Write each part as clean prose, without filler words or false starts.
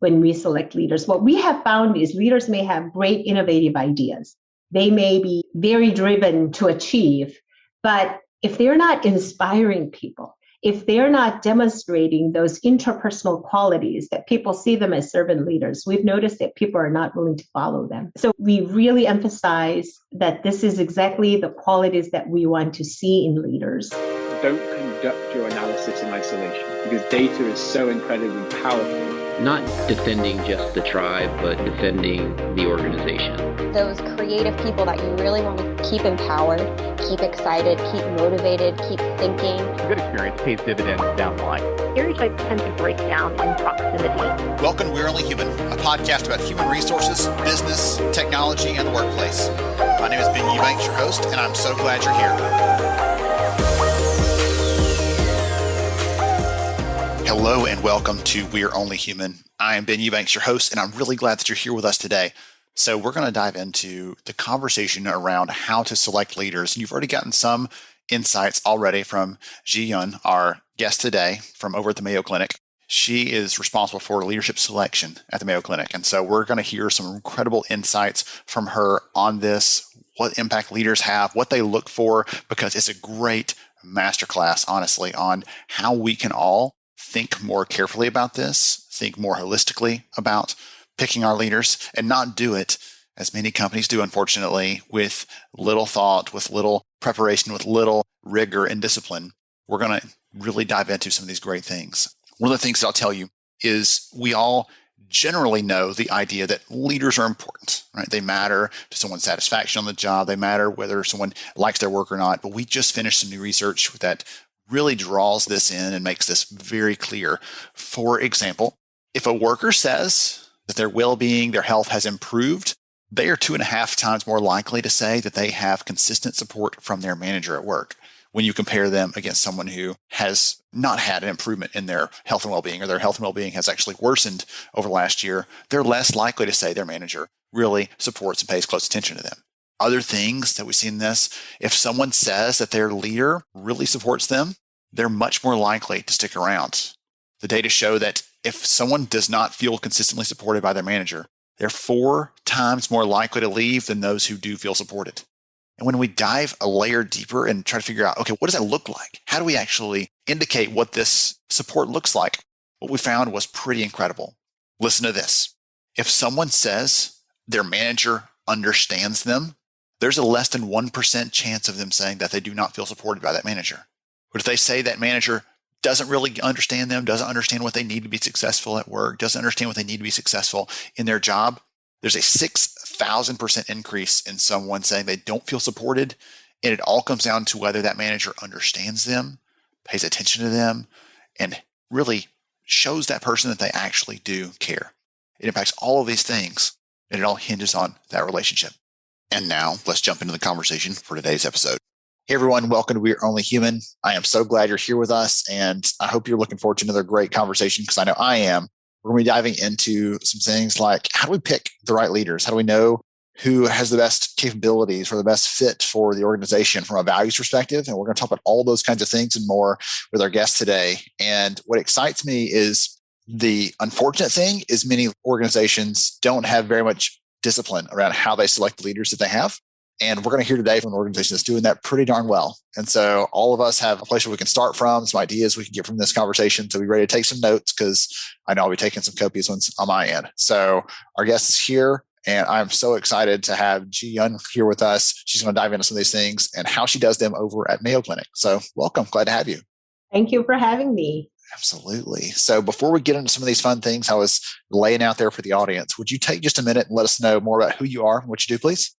when we select leaders. What we have found is leaders may have great innovative ideas. They may be very driven to achieve, but if they're not inspiring people, if they're not demonstrating those interpersonal qualities that people see them as servant leaders, we've noticed that people are not willing to follow them. So we really emphasize that this is exactly the qualities that we want to see in leaders. Don't conduct your analysis in isolation because data is so incredibly powerful. Not defending just the tribe, but defending the organization. Those creative people that you really want to keep empowered, keep excited, keep motivated, keep thinking. A good experience pays dividends down the line. Stereotypes tend to break down in proximity. Welcome to We're Only Human, a podcast about human resources, business, technology, and the workplace. My name is Ben Eubanks, your host, and I'm so glad you're here. Hello and welcome to We're Only Human. I am Ben Eubanks, your host, and I'm really glad that you're here with us today. So we're going to dive into the conversation around how to select leaders. And you've already gotten some insights already from Ji Yun, our guest today from over at the Mayo Clinic. She is responsible for leadership selection at the Mayo Clinic. And so we're going to hear some incredible insights from her on this, what impact leaders have, what they look for, because it's a great masterclass, honestly, on how we can all think more carefully about this, think more holistically about picking our leaders, and not do it, as many companies do, unfortunately, with little thought, with little preparation, with little rigor and discipline. We're going to really dive into some of these great things. One of the things that I'll tell you is we all generally know the idea that leaders are important, right? They matter to someone's satisfaction on the job. They matter whether someone likes their work or not. But we just finished some new research that really draws this in and makes this very clear. For example, if a worker says that their well-being, their health has improved, they are 2.5 times more likely to say that they have consistent support from their manager at work when you compare them against someone who has not had an improvement in their health and well-being, or their health and well-being has actually worsened over the last year. They're less likely to say their manager really supports and pays close attention to them. Other things that we see in this, if someone says that their leader really supports them, they're much more likely to stick around. The data show that if someone does not feel consistently supported by their manager, they're 4 times more likely to leave than those who do feel supported. And when we dive a layer deeper and try to figure out, okay, what does that look like? How do we actually indicate what this support looks like? What we found was pretty incredible. Listen to this. If someone says their manager understands them, there's a less than 1% chance of them saying that they do not feel supported by that manager. But if they say that manager doesn't really understand them, doesn't understand what they need to be successful at work, doesn't understand what they need to be successful in their job, there's a 6,000% increase in someone saying they don't feel supported. And it all comes down to whether that manager understands them, pays attention to them, and really shows that person that they actually do care. It impacts all of these things, and it all hinges on that relationship. And now let's jump into the conversation for today's episode. Hey everyone, welcome to We're Only Human. I am so glad you're here with us, and I hope you're looking forward to another great conversation, because I know I am. We're going to be diving into some things like, how do we pick the right leaders? How do we know who has the best capabilities or the best fit for the organization from a values perspective? And we're going to talk about all those kinds of things and more with our guest today. And what excites me is the unfortunate thing is many organizations don't have very much discipline around how they select the leaders that they have. And we're going to hear today from an organization that's doing that pretty darn well. And so all of us have a place where we can start from, some ideas we can get from this conversation. So be ready to take some notes, because I know I'll be taking some copious ones on my end. So our guest is here, and I'm so excited to have Ji Yun here with us. She's going to dive into some of these things and how she does them over at Mayo Clinic. So welcome. Glad to have you. Thank you for having me. Absolutely. So before we get into some of these fun things I was laying out there for the audience, would you take just a minute and let us know more about who you are and what you do, please?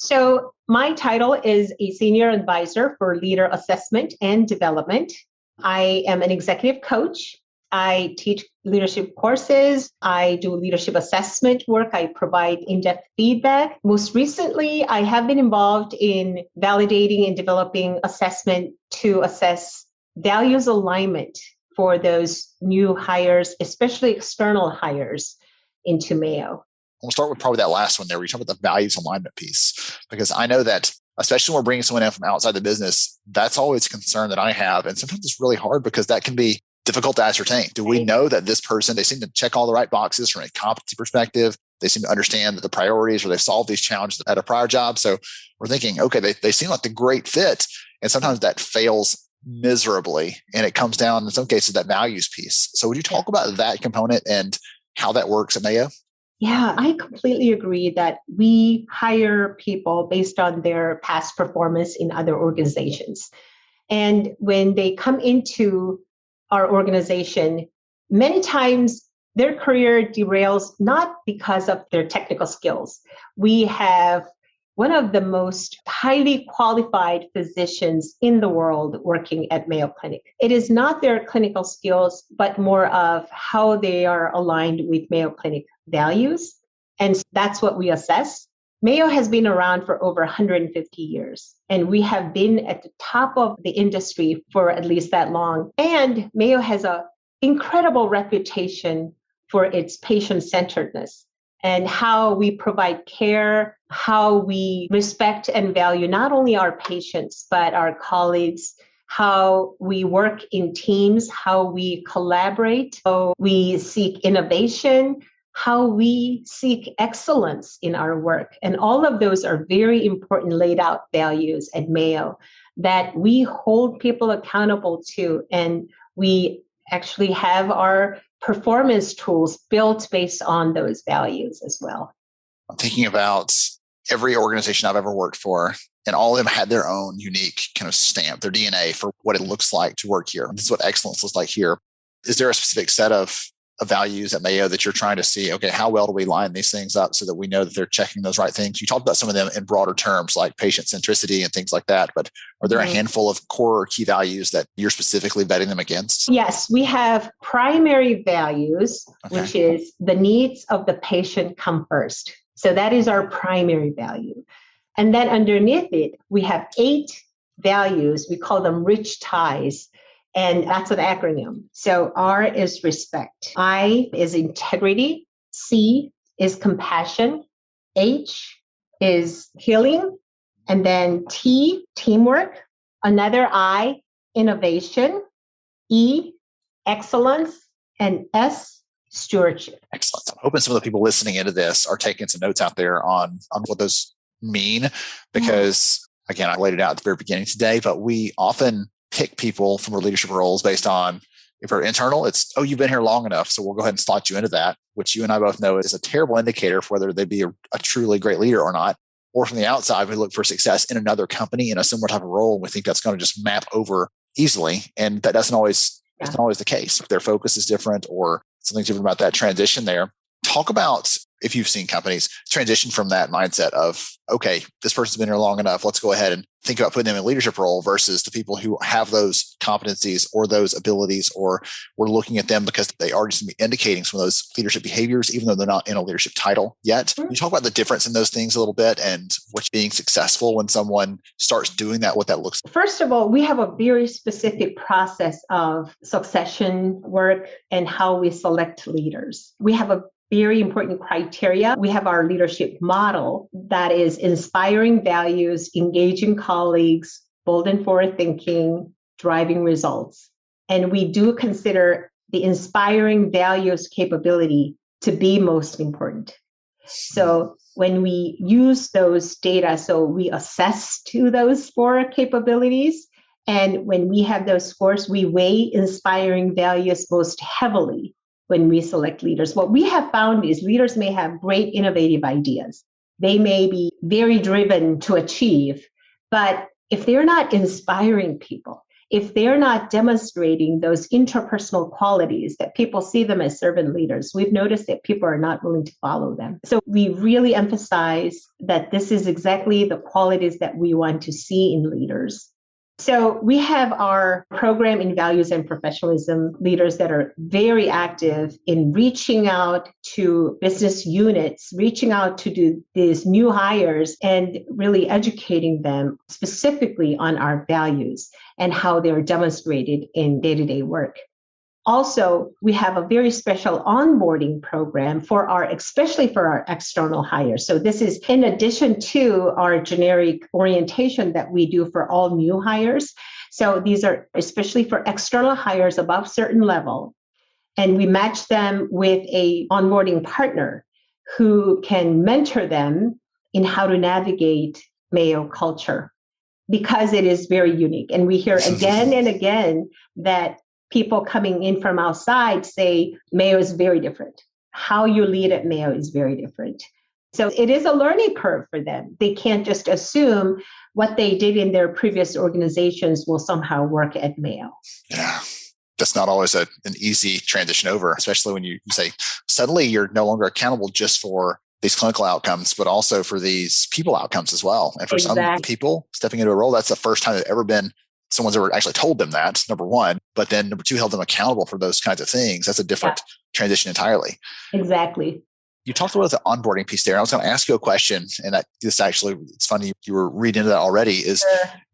So my title is a Senior Advisor for Leader Assessment and Development. I am an executive coach. I teach leadership courses. I do leadership assessment work. I provide in-depth feedback. Most recently, I have been involved in validating and developing assessment to assess values alignment for those new hires, especially external hires into Mayo. We'll start with probably that last one there, where you talk about the values alignment piece, because I know that, especially when we're bringing someone in from outside the business, that's always a concern that I have. And sometimes it's really hard because that can be difficult to ascertain. Do we know that this person, they seem to check all the right boxes from a competency perspective? They seem to understand that the priorities, or they've solved these challenges at a prior job. So we're thinking, okay, they seem like the great fit. And sometimes that fails miserably. And it comes down, in some cases, that values piece. So would you talk about that component and how that works at Mayo? Yeah, I completely agree that we hire people based on their past performance in other organizations. And when they come into our organization, many times their career derails not because of their technical skills. We have one of the most highly qualified physicians in the world working at Mayo Clinic. It is not their clinical skills, but more of how they are aligned with Mayo Clinic values. And that's what we assess. Mayo has been around for over 150 years, and we have been at the top of the industry for at least that long. And Mayo has an incredible reputation for its patient-centeredness and how we provide care, how we respect and value not only our patients, but our colleagues, how we work in teams, how we collaborate, how we seek innovation, how we seek excellence in our work. And all of those are very important laid out values at Mayo that we hold people accountable to. And we actually have our performance tools built based on those values as well. I'm thinking about every organization I've ever worked for, and all of them had their own unique kind of stamp, their DNA for what it looks like to work here. This is what excellence looks like here. Is there a specific set of values at Mayo that you're trying to see, okay, how well do we line these things up so that we know that they're checking those right things? You talked about some of them in broader terms like patient centricity and things like that, but are there a handful of core or key values that you're specifically vetting them against? Yes, we have primary values, which is the needs of the patient come first. So that is our primary value. And then underneath it, we have 8 values. We call them rich ties. And that's an acronym. So R is respect. I is integrity. C is compassion. H is healing. And then T, teamwork. Another I, innovation. E, excellence. And S, stewardship. Excellent. I'm hoping some of the people listening into this are taking some notes out there on what those mean, because again, I laid it out at the very beginning today, but we often pick people from our leadership roles based on, if we're internal, it's, oh, you've been here long enough, so we'll go ahead and slot you into that, which you and I both know is a terrible indicator for whether they'd be a truly great leader or not. Or from the outside, we look for success in another company in a similar type of role, and we think that's going to just map over easily. And that doesn't always, it's not always the case. If their focus is different or something different about that transition there. Talk about, if you've seen companies transition from that mindset of, okay, this person's been here long enough, let's go ahead and think about putting them in a leadership role, versus the people who have those competencies or those abilities, or we're looking at them because they are just indicating some of those leadership behaviors, even though they're not in a leadership title yet. Can you talk about the difference in those things a little bit and what's being successful when someone starts doing that, what that looks like? First of all, we have a very specific process of succession work and how we select leaders. We have a very important criteria. We have our leadership model that is inspiring values, engaging colleagues, bold and forward thinking, driving results. And we do consider the inspiring values capability to be most important. So when we use those data, so we assess to those 4 capabilities. And when we have those scores, we weigh inspiring values most heavily when we select leaders. What we have found is leaders may have great innovative ideas. They may be very driven to achieve, but if they're not inspiring people, if they're not demonstrating those interpersonal qualities that people see them as servant leaders, we've noticed that people are not willing to follow them. So we really emphasize that this is exactly the qualities that we want to see in leaders. So we have our program in values and professionalism leaders that are very active in reaching out to business units, reaching out to these new hires and really educating them specifically on our values and how they're demonstrated in day-to-day work. Also, we have a very special onboarding program especially for our external hires. So this is in addition to our generic orientation that we do for all new hires. So these are especially for external hires above certain level. And we match them with a onboarding partner who can mentor them in how to navigate Mayo culture, because it is very unique. And we hear again and again that people coming in from outside say Mayo is very different. How you lead at Mayo is very different. So it is a learning curve for them. They can't just assume what they did in their previous organizations will somehow work at Mayo. Yeah. That's not always an easy transition over, especially when you say suddenly you're no longer accountable just for these clinical outcomes, but also for these people outcomes as well. And for some people stepping into a role, that's the first time that ever been someone's ever actually told them that, number one. But then number two, held them accountable for those kinds of things. That's a different transition entirely. Exactly. You talked about the onboarding piece there. I was going to ask you a question, and it's funny you were reading into that already.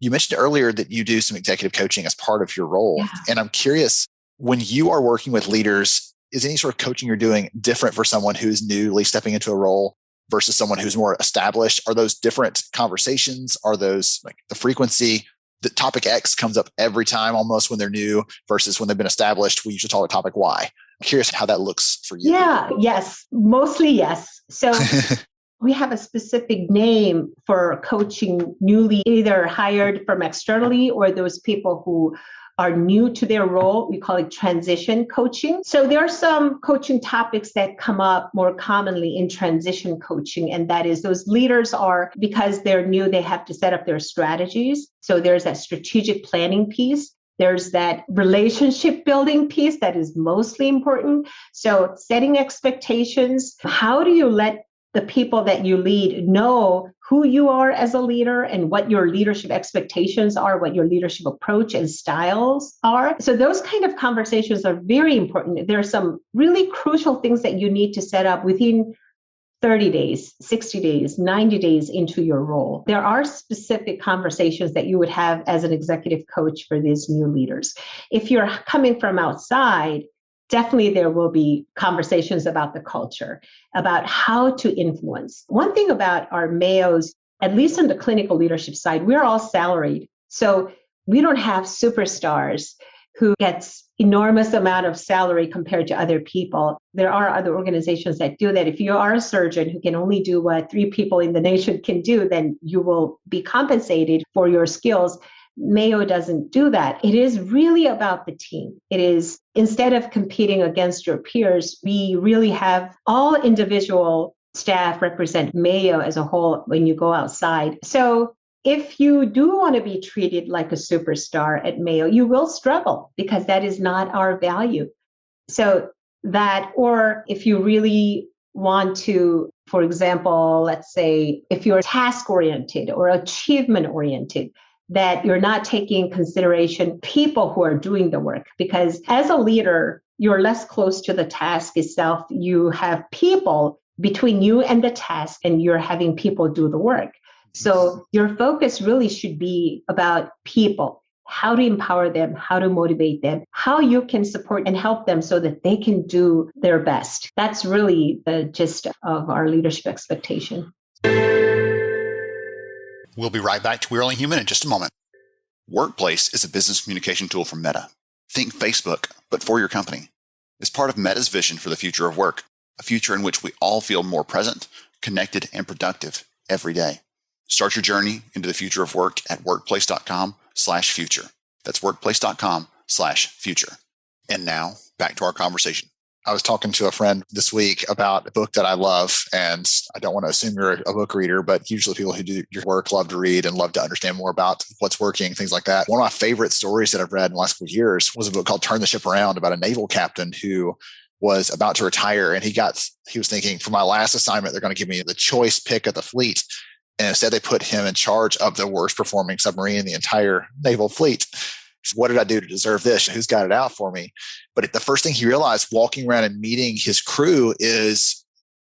You mentioned earlier that you do some executive coaching as part of your role. Yeah. And I'm curious, when you are working with leaders, is any sort of coaching you're doing different for someone who's newly stepping into a role versus someone who's more established? Are those different conversations? Are those like the frequency? The topic X comes up every time almost when they're new versus when they've been established. We usually talk about topic Y. I'm curious how that looks for you. Yeah, yes, mostly yes. So we have a specific name for coaching newly either hired from externally or those people who are new to their role. We call it transition coaching. So there are some coaching topics that come up more commonly in transition coaching. And that is those leaders are, because they're new, they have to set up their strategies. So there's that strategic planning piece. There's that relationship building piece that is mostly important. So setting expectations. How do you let the people that you lead know who you are as a leader and what your leadership expectations are, what your leadership approach and styles are? So those kind of conversations are very important. There are some really crucial things that you need to set up within 30 days, 60 days, 90 days into your role. There are specific conversations that you would have as an executive coach for these new leaders. If you're coming from outside, definitely there will be conversations about the culture, about how to influence. One thing about our Mayos, at least on the clinical leadership side, we're all salaried. So we don't have superstars who gets enormous amount of salary compared to other people. There are other organizations that do that. If you are a surgeon who can only do what 3 people in the nation can do, then you will be compensated for your skills. Mayo doesn't do that. It is really about the team. It is, instead of competing against your peers, we really have all individual staff represent Mayo as a whole when you go outside. So if you do want to be treated like a superstar at Mayo, you will struggle because that is not our value. So that, or if you really want to, for example, let's say if you're task-oriented or achievement-oriented, that you're not taking consideration people who are doing the work. Because as a leader, you're less close to the task itself. You have people between you and the task, and you're having people do the work. So your focus really should be about people, how to empower them, how to motivate them, how you can support and help them so that they can do their best. That's really the gist of our leadership expectation. We'll be right back to We're Only Human in just a moment. Workplace is a business communication tool from Meta. Think Facebook, but for your company. It's part of Meta's vision for the future of work, a future in which we all feel more present, connected, and productive every day. Start your journey into the future of work at workplace.com/future. That's workplace.com/future. And now back to our conversation. I was talking to a friend this week about a book that I love, and I don't want to assume you're a book reader, but usually people who do your work love to read and love to understand more about what's working, things like that. One of my favorite stories that I've read in the last couple of years was a book called Turn the Ship Around, about a naval captain who was about to retire. And he was thinking, for my last assignment, they're going to give me the choice pick of the fleet. And instead, they put him in charge of the worst performing submarine in the entire naval fleet. What did I do to deserve this? Who's got it out for me? But the first thing he realized walking around and meeting his crew is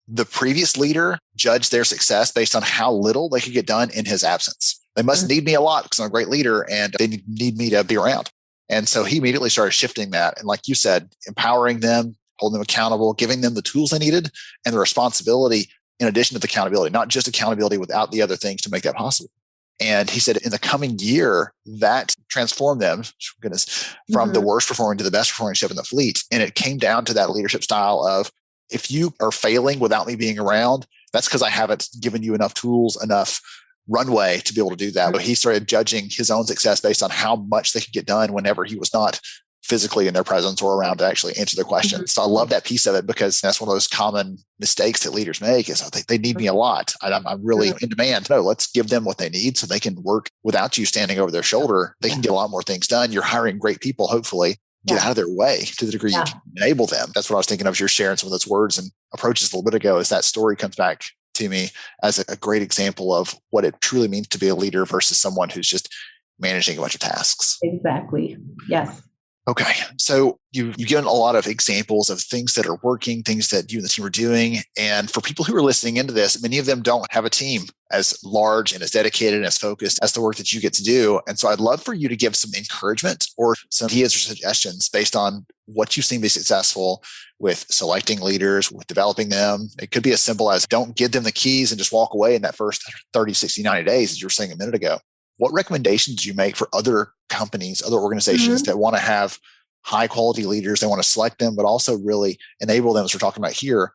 the previous leader judged their success based on how little they could get done in his absence. They must need me a lot because I'm a great leader and they need me to be around. And so he immediately started shifting that. And like you said, empowering them, holding them accountable, giving them the tools they needed and the responsibility in addition to the accountability, not just accountability without the other things to make that possible. And he said in the coming year, that transformed them, goodness, from the worst performing to the best performing ship in the fleet. And it came down to that leadership style of, if you are failing without me being around, that's because I haven't given you enough tools, enough runway to be able to do that. But he started judging his own success based on how much they could get done whenever he was not physically in their presence or around to actually answer their questions. So I love that piece of it, because that's one of those common mistakes that leaders make is, I think they need me a lot. I'm really in demand. No, let's give them what they need so they can work without you standing over their shoulder. They can get a lot more things done. You're hiring great people, hopefully. Get out of their way to the degree you can enable them. That's what I was thinking of as you're sharing some of those words and approaches a little bit ago, as that story comes back to me as a great example of what it truly means to be a leader versus someone who's just managing a bunch of tasks. Exactly. Yes. Okay. So you've given a lot of examples of things that are working, things that you and the team are doing. And for people who are listening into this, many of them don't have a team as large and as dedicated and as focused as the work that you get to do. And so I'd love for you to give some encouragement or some ideas or suggestions based on what you've seen be successful with selecting leaders, with developing them. It could be as simple as don't give them the keys and just walk away in that first 30, 60, 90 days, as you were saying a minute ago. What recommendations do you make for other companies, other organizations that want to have high quality leaders? They want to select them, but also really enable them, as we're talking about here,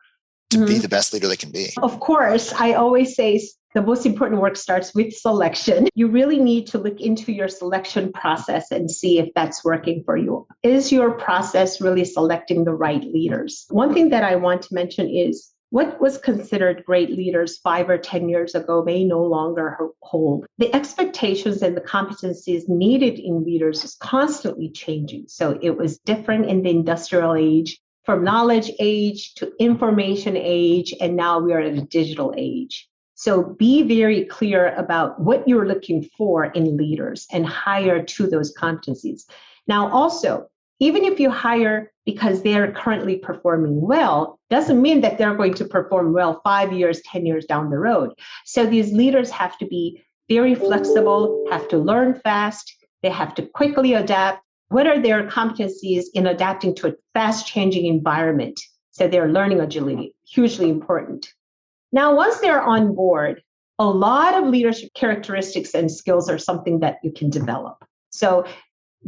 to be the best leader they can be. Of course, I always say the most important work starts with selection. You really need to look into your selection process and see if that's working for you. Is your process really selecting the right leaders? One thing that I want to mention is what was considered great leaders 5 or 10 years ago may no longer hold. The expectations and the competencies needed in leaders is constantly changing. So it was different in the industrial age, from knowledge age to information age, and now we are at a digital age. So be very clear about what you're looking for in leaders and hire to those competencies. Now, also, even if you hire because they're currently performing well, doesn't mean that they're going to perform well 5 years, 10 years down the road. So these leaders have to be very flexible, have to learn fast, they have to quickly adapt. What are their competencies in adapting to a fast-changing environment? So their learning agility, hugely important. Now, once they're on board, a lot of leadership characteristics and skills are something that you can develop. So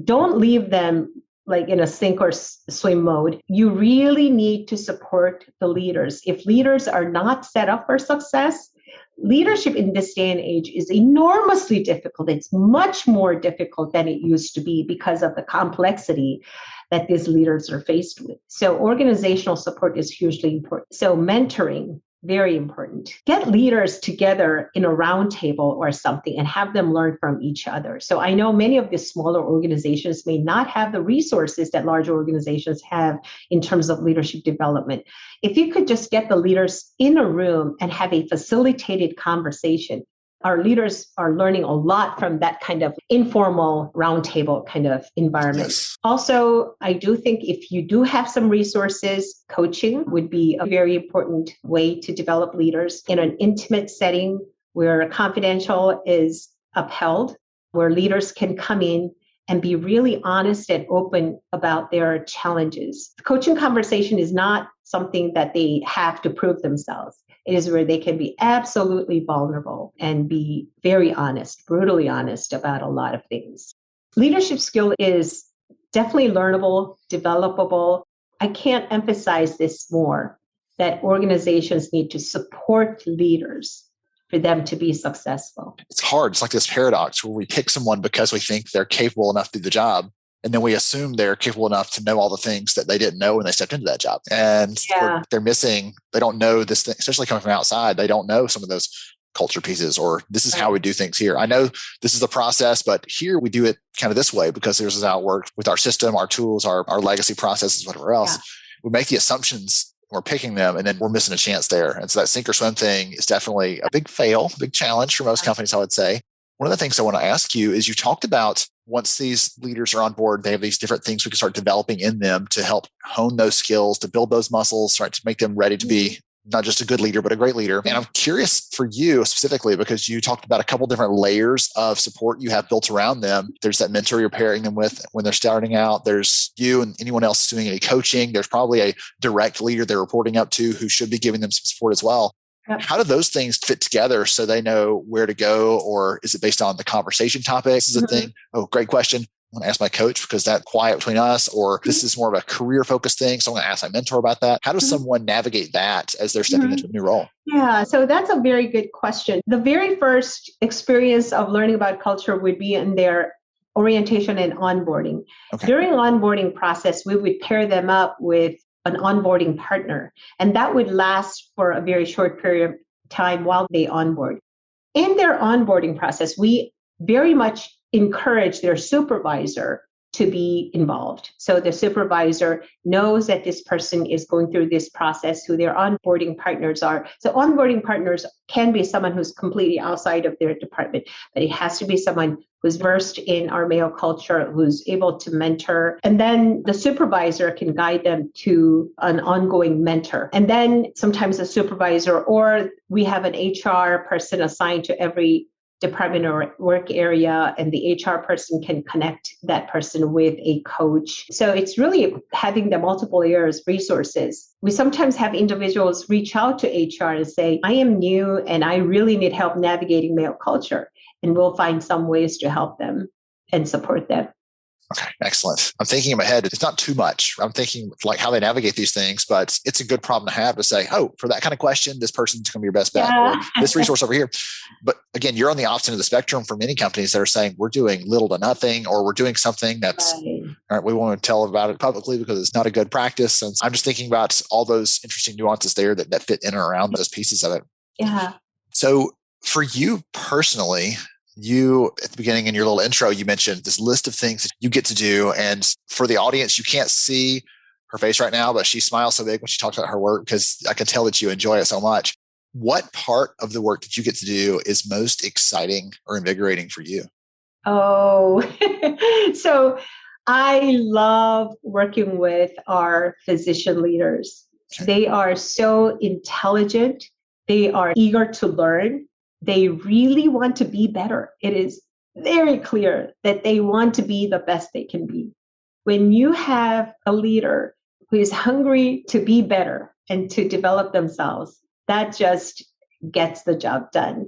don't leave them like in a sink or swim mode. You really need to support the leaders. If leaders are not set up for success, leadership in this day and age is enormously difficult. It's much more difficult than it used to be because of the complexity that these leaders are faced with. So organizational support is hugely important. So mentoring, very important. Get leaders together in a round table or something and have them learn from each other. So I know many of the smaller organizations may not have the resources that large organizations have in terms of leadership development. If you could just get the leaders in a room and have a facilitated conversation, our leaders are learning a lot from that kind of informal roundtable kind of environment. Yes. Also, I do think if you do have some resources, coaching would be a very important way to develop leaders in an intimate setting where confidential is upheld, where leaders can come in and be really honest and open about their challenges. The coaching conversation is not something that they have to prove themselves. It is where they can be absolutely vulnerable and be very honest, brutally honest about a lot of things. Leadership skill is definitely learnable, developable. I can't emphasize this more, that organizations need to support leaders for them to be successful. It's hard. It's like this paradox where we pick someone because we think they're capable enough to do the job. And then we assume they're capable enough to know all the things that they didn't know when they stepped into that job. And they're missing, they don't know this thing, especially coming from outside. They don't know some of those culture pieces, or this is how we do things here. I know this is the process, but here we do it kind of this way because this is how it worked with our system, our tools, our legacy processes, whatever else. We make the assumptions, we're picking them, and then we're missing a chance there. And so that sink or swim thing is definitely a big fail, big challenge for most companies, I would say. One of the things I want to ask you is, you talked about once these leaders are on board, they have these different things we can start developing in them to help hone those skills, to build those muscles, right, to make them ready to be not just a good leader, but a great leader. And I'm curious for you specifically, because you talked about a couple different layers of support you have built around them. There's that mentor you're pairing them with when they're starting out. There's you and anyone else doing any coaching. There's probably a direct leader they're reporting up to who should be giving them some support as well. Yep. How do those things fit together so they know where to go? Or is it based on the conversation topics? Is a thing? Oh, great question. I'm going to ask my coach because that's quiet between us, or this is more of a career focused thing. So I'm going to ask my mentor about that. How does someone navigate that as they're stepping into a new role? Yeah, so that's a very good question. The very first experience of learning about culture would be in their orientation and onboarding. Okay. During onboarding process, we would pair them up with an onboarding partner, and that would last for a very short period of time while they onboard. In their onboarding process, we very much encourage their supervisor to be involved. So the supervisor knows that this person is going through this process, who their onboarding partners are. So onboarding partners can be someone who's completely outside of their department, but it has to be someone who's versed in our Mayo culture, who's able to mentor. And then the supervisor can guide them to an ongoing mentor. And then sometimes the supervisor, or we have an HR person assigned to every department or work area, and the HR person can connect that person with a coach. So it's really having the multiple layers resources. We sometimes have individuals reach out to HR and say, I am new and I really need help navigating Mayo culture. And we'll find some ways to help them and support them. Okay, excellent. I'm thinking in my head, it's not too much. I'm thinking like how they navigate these things, but it's a good problem to have to say, oh, for that kind of question, this person's going to be your best bet, or this resource over here. But again, you're on the opposite end of the spectrum for many companies that are saying we're doing little to nothing, or we're doing something that's, all right, we won't tell about it publicly because it's not a good practice. And I'm just thinking about all those interesting nuances there that fit in and around those pieces of it. Yeah. So for you personally, you, at the beginning in your little intro, you mentioned this list of things that you get to do. And for the audience, you can't see her face right now, but she smiles so big when she talks about her work because I can tell that you enjoy it so much. What part of the work that you get to do is most exciting or invigorating for you? Oh, so I love working with our physician leaders. Okay. They are so intelligent. They are eager to learn. They really want to be better. It is very clear that they want to be the best they can be. When you have a leader who is hungry to be better and to develop themselves, that just gets the job done.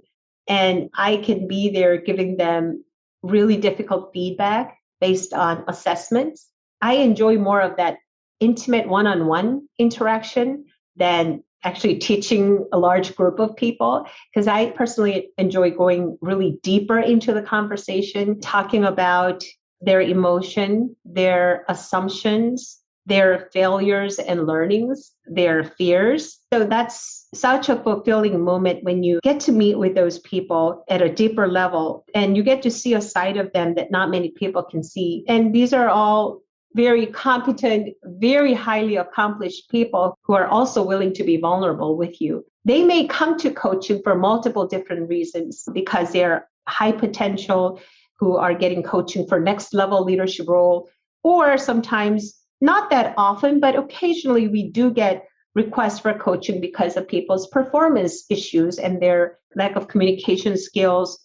And I can be there giving them really difficult feedback based on assessments. I enjoy more of that intimate one-on-one interaction than actually teaching a large group of people, because I personally enjoy going really deeper into the conversation, talking about their emotion, their assumptions, their failures and learnings, their fears. So that's such a fulfilling moment when you get to meet with those people at a deeper level and you get to see a side of them that not many people can see. And these are all very competent, very highly accomplished people who are also willing to be vulnerable with you. They may come to coaching for multiple different reasons because they're high potential, who are getting coaching for next level leadership role, or sometimes not that often, but occasionally we do get requests for coaching because of people's performance issues and their lack of communication skills.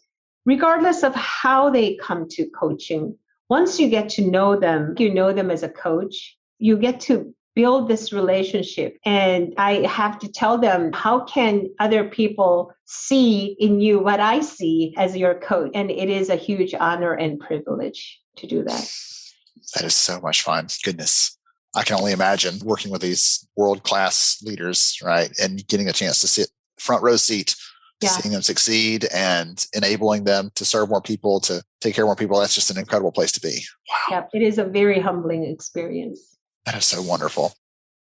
Regardless of how they come to coaching, once you get to know them, you know them as a coach, you get to build this relationship. And I have to tell them, how can other people see in you what I see as your coach? And it is a huge honor and privilege to do that. That is so much fun. Goodness. I can only imagine working with these world-class leaders, right? And getting a chance to sit front row seat to seeing them succeed and enabling them to serve more people, to take care of more people. That's just an incredible place to be. Wow. Yep, it is a very humbling experience. That is so wonderful.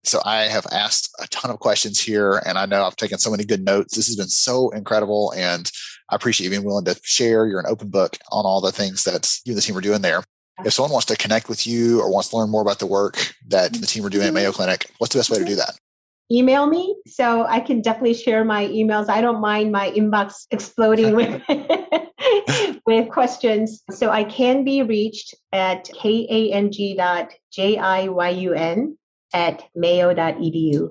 So I have asked a ton of questions here, and I know I've taken so many good notes. This has been so incredible, and I appreciate you being willing to share. You're an open book on all the things that you and the team are doing there. If someone wants to connect with you or wants to learn more about the work that the team are doing at Mayo Clinic, what's the best way to do that? Email me. So I can definitely share my emails. I don't mind my inbox exploding with, with questions. So I can be reached at kang.jiyun@mayo.edu.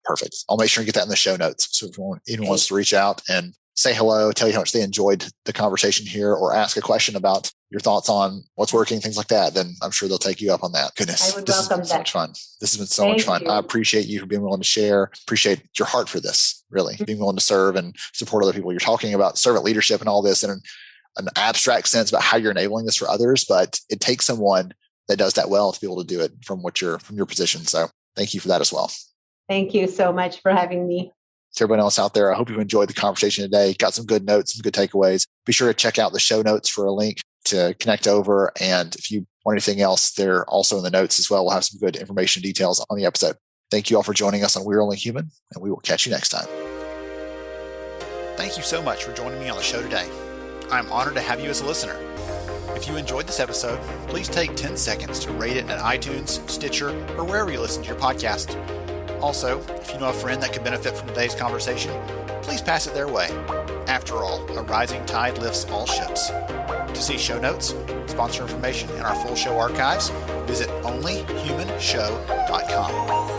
Perfect. I'll make sure and get that in the show notes. So if anyone wants to reach out and say hello, tell you how much they enjoyed the conversation here, or ask a question about your thoughts on what's working, things like that, then I'm sure they'll take you up on that. Goodness, I would this has welcome been so that. much fun. This has been so much fun. Thank you. I appreciate you for being willing to share. Appreciate your heart for this, really, being willing to serve and support other people. You're talking about servant leadership and all this in an abstract sense about how you're enabling this for others, but it takes someone that does that well to be able to do it from your position. So thank you for that as well. Thank you so much for having me. To everyone else out there, I hope you've enjoyed the conversation today. Got some good notes, some good takeaways. Be sure to check out the show notes for a link to connect over. And if you want anything else, they're also in the notes as well. We'll have some good information details on the episode. Thank you all for joining us on We're Only Human, and we will catch you next time. Thank you so much for joining me on the show today. I'm honored to have you as a listener. If you enjoyed this episode, please take 10 seconds to rate it at iTunes, Stitcher, or wherever you listen to your podcast. Also, if you know a friend that could benefit from today's conversation, please pass it their way. After all, a rising tide lifts all ships. To see show notes, sponsor information, and our full show archives, visit onlyhumanshow.com.